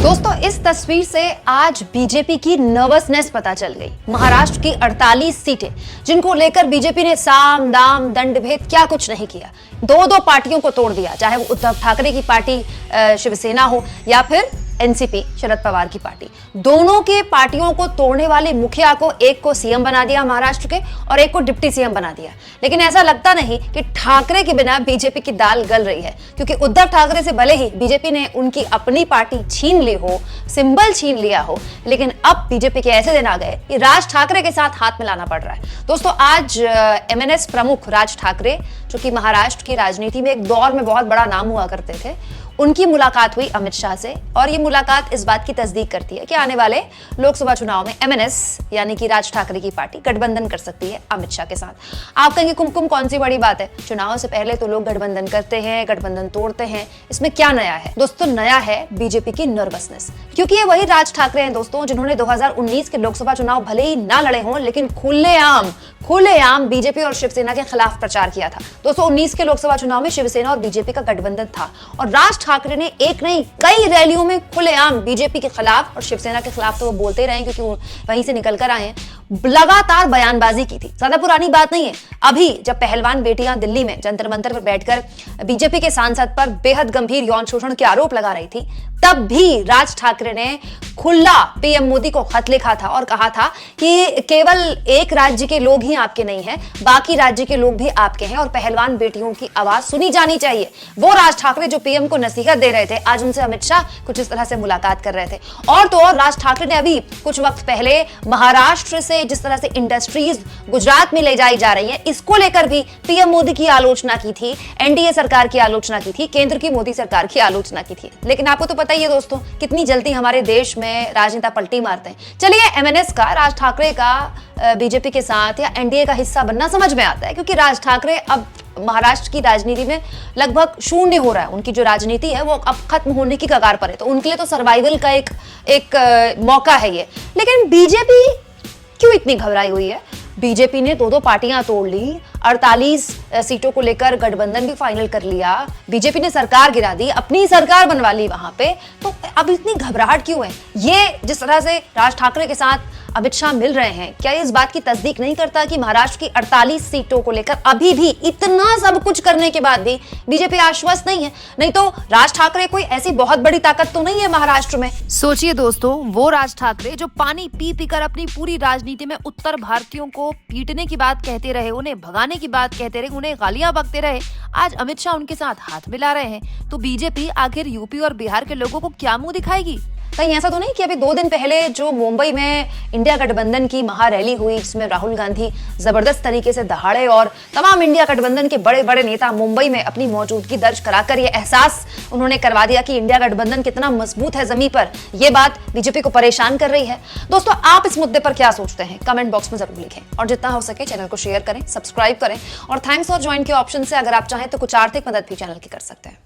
दोस्तों इस तस्वीर से आज बीजेपी की नर्वसनेस पता चल गई। महाराष्ट्र की 48 सीटें जिनको लेकर बीजेपी ने साम दाम दंड भेद क्या कुछ नहीं किया, दो पार्टियों को तोड़ दिया, चाहे वो उद्धव ठाकरे की पार्टी शिवसेना हो या फिर एनसीपी शरद पवार की पार्टी। दोनों के पार्टियों को तोड़ने वाले मुखिया को एक को सीएम बना दिया महाराष्ट्र के और एक को डिप्टी सीएम बना दिया। लेकिन ऐसा लगता नहीं कि ठाकरे के बिना बीजेपी की दाल गल रही है, क्योंकि उद्धव ठाकरे से भले ही बीजेपी ने उनकी अपनी पार्टी छीन ली हो, सिंबल छीन लिया हो, लेकिन अब बीजेपी के ऐसे दिन आ गए कि राज ठाकरे के साथ हाथ मिलाना पड़ रहा है। दोस्तों आज एमएनएस प्रमुख राज ठाकरे, जो कि महाराष्ट्र की राजनीति में एक दौर में बहुत बड़ा नाम हुआ करते थे, उनकी मुलाकात हुई अमित शाह से। और ये मुलाकात इस बात की तस्दीक करती है कि आने वाले लोकसभा चुनाव में एमएनएस यानी कि राज ठाकरे की पार्टी गठबंधन कर सकती है अमित शाह के साथ। आप कहेंगे कुमकुम कौन सी बड़ी बात है, चुनाव से पहले तो लोग गठबंधन करते हैं, गठबंधन तोड़ते हैं, इसमें क्या नया है? दोस्तों नया है बीजेपी की नर्वसनेस, क्योंकि ये वही राज ठाकरे हैं दोस्तों जिन्होंने 2019 के लोकसभा चुनाव भले ही ना लड़े हों, लेकिन खुलेआम बीजेपी और शिवसेना के खिलाफ प्रचार किया था। 2019 के लोकसभा चुनाव में शिवसेना और बीजेपी का गठबंधन था और राज ठाकरे ने एक नहीं कई रैलियों में खुलेआम बीजेपी के खिलाफ और शिवसेना के खिलाफ तो वो बोलते रहे, क्योंकि वहीं से निकल कर आए हैं, लगातार बयानबाजी की थी। ज्यादा पुरानी बात नहीं है, अभी जब पहलवान बेटियां दिल्ली में जंतर मंतर पर बैठकर बीजेपी के सांसद पर बेहद गंभीर यौन शोषण के आरोप लगा रही थी, तब भी राज ठाकरे ने खुला पीएम मोदी को खत लिखा था और कहा था कि केवल एक राज्य के लोग ही आपके नहीं हैं, बाकी राज्य के लोग भी आपके हैं और पहलवान बेटियों की आवाज सुनी जानी चाहिए। वो राज ठाकरे जो पीएम को नसीहत दे रहे थे, आज उनसे अमित शाह कुछ इस तरह से मुलाकात कर रहे थे। और तो और राज ठाकरे ने अभी कुछ वक्त पहले महाराष्ट्र से जिस तरह से इंडस्ट्रीज गुजरात में ले जाई जा रही है, इसको लेकर भी पीएम मोदी की आलोचना की थी, एनडीए सरकार की आलोचना की थी, केंद्र की मोदी सरकार की आलोचना की थी। लेकिन आपको तो पता ही है दोस्तों कितनी जल्दी हमारे देश में राजनेता पलटी मारते हैं। चलिए एमएनएस का राज ठाकरे का बीजेपी के साथ या एनडीए का हिस्सा बनना समझ में आता है, क्योंकि राज ठाकरे अब महाराष्ट्र की राजनीति में लगभग शून्य हो रहा है। उनकी जो राजनीति है वो अब खत्म होने की कगार पर है, तो उनके लिए तो सर्वाइवल का एक मौका है ये। लेकिन बीजेपी क्यों इतनी घबराई हुई है? बीजेपी ने दो पार्टियां तोड़ ली, 48 सीटों को लेकर गठबंधन भी फाइनल कर लिया, बीजेपी ने सरकार गिरा दी, अपनी सरकार बनवा ली वहां पे, तो अब इतनी घबराहट क्यों है? ये जिस तरह से राज ठाकरे के साथ अमित शाह मिल रहे हैं, क्या इस बात की तस्दीक नहीं करता कि महाराष्ट्र की 48 सीटों को लेकर अभी भी इतना सब कुछ करने के बाद भी बीजेपी आश्वस्त नहीं है? नहीं तो राज ठाकरे कोई ऐसी बहुत बड़ी ताकत तो नहीं है महाराष्ट्र में। सोचिए दोस्तों, वो राज ठाकरे जो पानी पी पी कर अपनी पूरी राजनीति में उत्तर भारतीयों को पीटने की बात कहते रहे, उन्हें भगाने की बात कहते रहे, उन्हें गालियां बकते रहे, आज अमित शाह उनके साथ हाथ मिला रहे हैं। तो बीजेपी आखिर यूपी और बिहार के लोगों को क्या मुंह दिखाएगी? कहीं ऐसा तो नहीं कि अभी 2 दिन पहले जो मुंबई में इंडिया गठबंधन की महारैली हुई, जिसमें राहुल गांधी जबरदस्त तरीके से दहाड़े और तमाम इंडिया गठबंधन के बड़े बड़े नेता मुंबई में अपनी मौजूदगी दर्ज कराकर ये एहसास उन्होंने करवा दिया कि इंडिया गठबंधन कितना मजबूत है जमीन पर, ये बात बीजेपी को परेशान कर रही है। दोस्तों आप इस मुद्दे पर क्या सोचते हैं? कमेंट बॉक्स में जरूर लिखें और जितना हो सके चैनल को शेयर करें, सब्सक्राइब करें और थैंक्स और ज्वाइन के ऑप्शन से अगर आप चाहें तो कुछ आर्थिक मदद भी चैनल की कर सकते हैं।